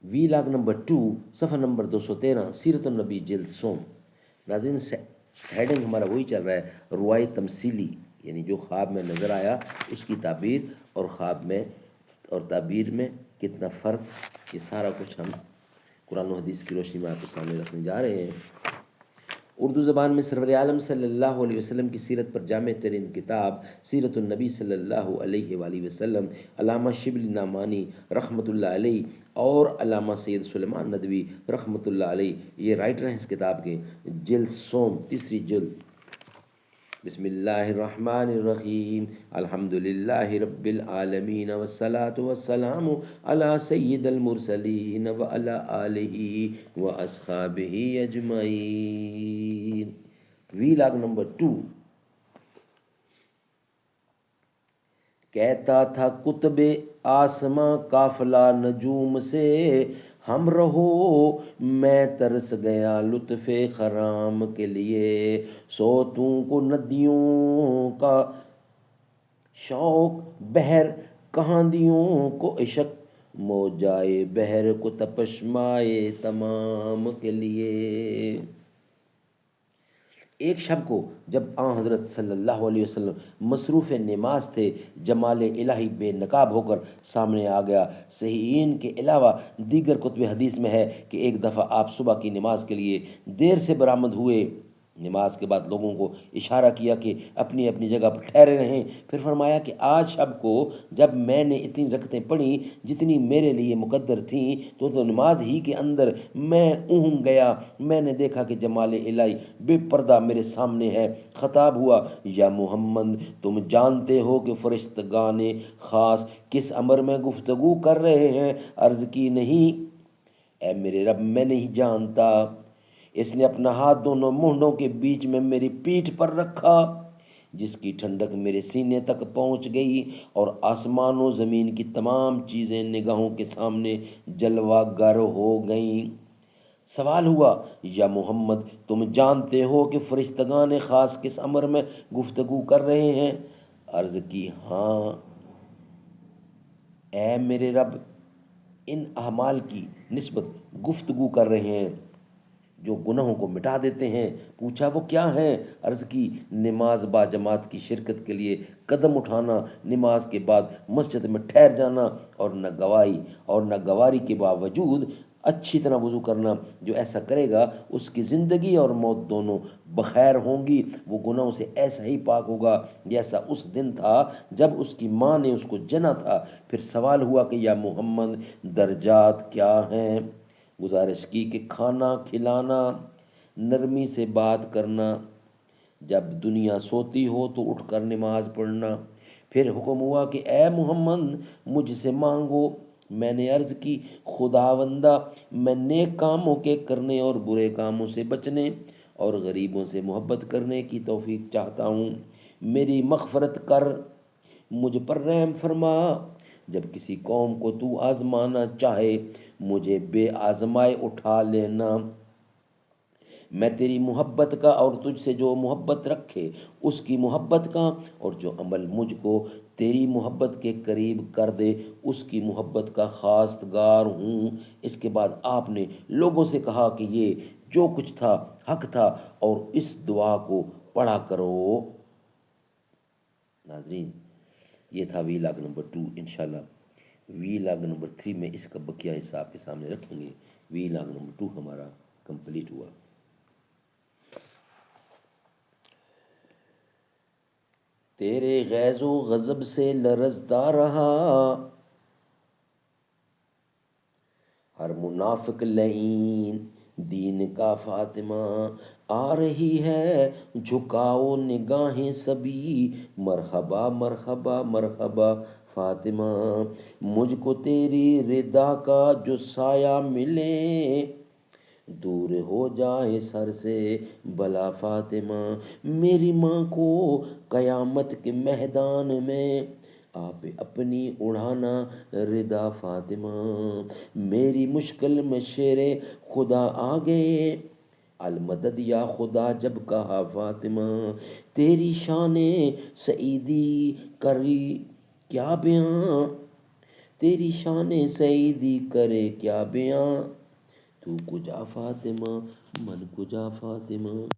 وی log number 2 صفحہ number 213 سیرت النبی جلد سوم۔ ناظرین ہیڈنگ ہمارا وہی چل رہا ہے، روائے تمثیلی، یعنی جو خواب میں نظر آیا اس کی تعبیر، اور خواب میں اور تعبیر میں کتنا فرق، یہ سارا کچھ ہم قرآن و حدیث کی روشنی میں آپ کے سامنے رکھنے جا رہے ہیں۔ اردو زبان میں سرور عالم صلی اللہ علیہ وسلم کی سیرت پر جامع ترین کتاب سیرت النبی صلی اللہ علیہ وآلہ وسلم، علامہ شبلی نعمانی رحمۃ اللہ علیہ اور علامہ سید سلیمان ندوی رحمۃ اللہ علیہ یہ رائٹر ہیں اس کتاب کے۔ جلد سوم، تیسری جلد۔ بسم اللہ الرحمن الرحیم، الحمد للہ رب العالمین والصلاة والسلام علی سید المرسلین وعلی آلہ واصحابہ اجمعین۔ وی لاگ نمبر 2۔ کہتا تھا قطب آسماں قافلہ نجوم سے ہم رہو، میں ترس گیا لطف خرام کے لیے، سوتوں کو ندیوں کا شوق بحر کہاندیوں کو عشق، موجائے بحر کو تپش مائے تمام کے لیے۔ ایک شب کو جب آن حضرت صلی اللہ علیہ وسلم مصروف نماز تھے، جمال الہی بے نقاب ہو کر سامنے آ گیا۔ صحیحین کے علاوہ دیگر کتب حدیث میں ہے کہ ایک دفعہ آپ صبح کی نماز کے لیے دیر سے برآمد ہوئے، نماز کے بعد لوگوں کو اشارہ کیا کہ اپنی اپنی جگہ پر ٹھہرے رہیں، پھر فرمایا کہ آج شب کو جب میں نے اتنی رکعتیں پڑھیں جتنی میرے لیے مقدر تھیں تو نماز ہی کے اندر میں اونگ گیا، میں نے دیکھا کہ جمال الہی بے پردہ میرے سامنے ہے۔ خطاب ہوا، یا محمد تم جانتے ہو کہ فرشتگان خاص کس امر میں گفتگو کر رہے ہیں؟ عرض کی نہیں اے میرے رب میں نہیں جانتا۔ اس نے اپنا ہاتھ دونوں مونڈوں کے بیچ میں میری پیٹھ پر رکھا، جس کی ٹھنڈک میرے سینے تک پہنچ گئی، اور آسمان و زمین کی تمام چیزیں نگاہوں کے سامنے جلوہ گر ہو گئیں۔ سوال ہوا، یا محمد تم جانتے ہو کہ فرشتگان خاص کس امر میں گفتگو کر رہے ہیں؟ عرض کی ہاں اے میرے رب، ان اعمال کی نسبت گفتگو کر رہے ہیں جو گناہوں کو مٹا دیتے ہیں۔ پوچھا وہ کیا ہیں؟ عرض کی نماز با جماعت کی شرکت کے لیے قدم اٹھانا، نماز کے بعد مسجد میں ٹھہر جانا، اور نہ گواری کے باوجود اچھی طرح وضو کرنا۔ جو ایسا کرے گا اس کی زندگی اور موت دونوں بخیر ہوں گی، وہ گناہوں سے ایسا ہی پاک ہوگا جیسا اس دن تھا جب اس کی ماں نے اس کو جنا تھا۔ پھر سوال ہوا کہ یا محمد درجات کیا ہیں؟ گزارش کی کہ کھانا کھلانا، نرمی سے بات کرنا، جب دنیا سوتی ہو تو اٹھ کر نماز پڑھنا۔ پھر حکم ہوا کہ اے محمد مجھ سے مانگو۔ میں نے عرض کی خداوندہ میں نیک کاموں کے کرنے اور برے کاموں سے بچنے اور غریبوں سے محبت کرنے کی توفیق چاہتا ہوں، میری مغفرت کر، مجھ پر رحم فرما۔ جب کسی قوم کو تو آزمانا چاہے مجھے بے آزمائے اٹھا لینا۔ میں تیری محبت کا اور تجھ سے جو محبت رکھے اس کی محبت کا، اور جو عمل مجھ کو تیری محبت کے قریب کر دے اس کی محبت کا خواستگار ہوں۔ اس کے بعد آپ نے لوگوں سے کہا کہ یہ جو کچھ تھا حق تھا، اور اس دعا کو پڑھا کرو۔ ناظرین یہ تھا وی لاگ نمبر 2۔ انشاءاللہ وی لاگ نمبر 3 میں اس کا بقیہ حصہ آپ کے سامنے رکھیں گے۔ وی لاگ نمبر 2 ہمارا کمپلیٹ ہوا۔ تیرے غیظ و غضب سے لرزتا رہا ہر منافق لعین، دین کا فاطمہ آ رہی ہے جھکاؤ نگاہیں سبھی، مرحبا مرحبا مرحبا فاطمہ۔ مجھ کو تیری رضا کا جو سایہ ملے، دور ہو جائے سر سے بلا فاطمہ۔ میری ماں کو قیامت کے میدان میں آپ اپنی اڑانا رضا فاطمہ۔ میری مشکل میں شیر خدا آ گئے، المدد یا خدا جب کہا فاطمہ۔ تیری شان سعیدی کری کیا بیاں، تیری شان سعیدی کرے کیا بیاں، تو کجا فاطمہ من کجا فاطمہ.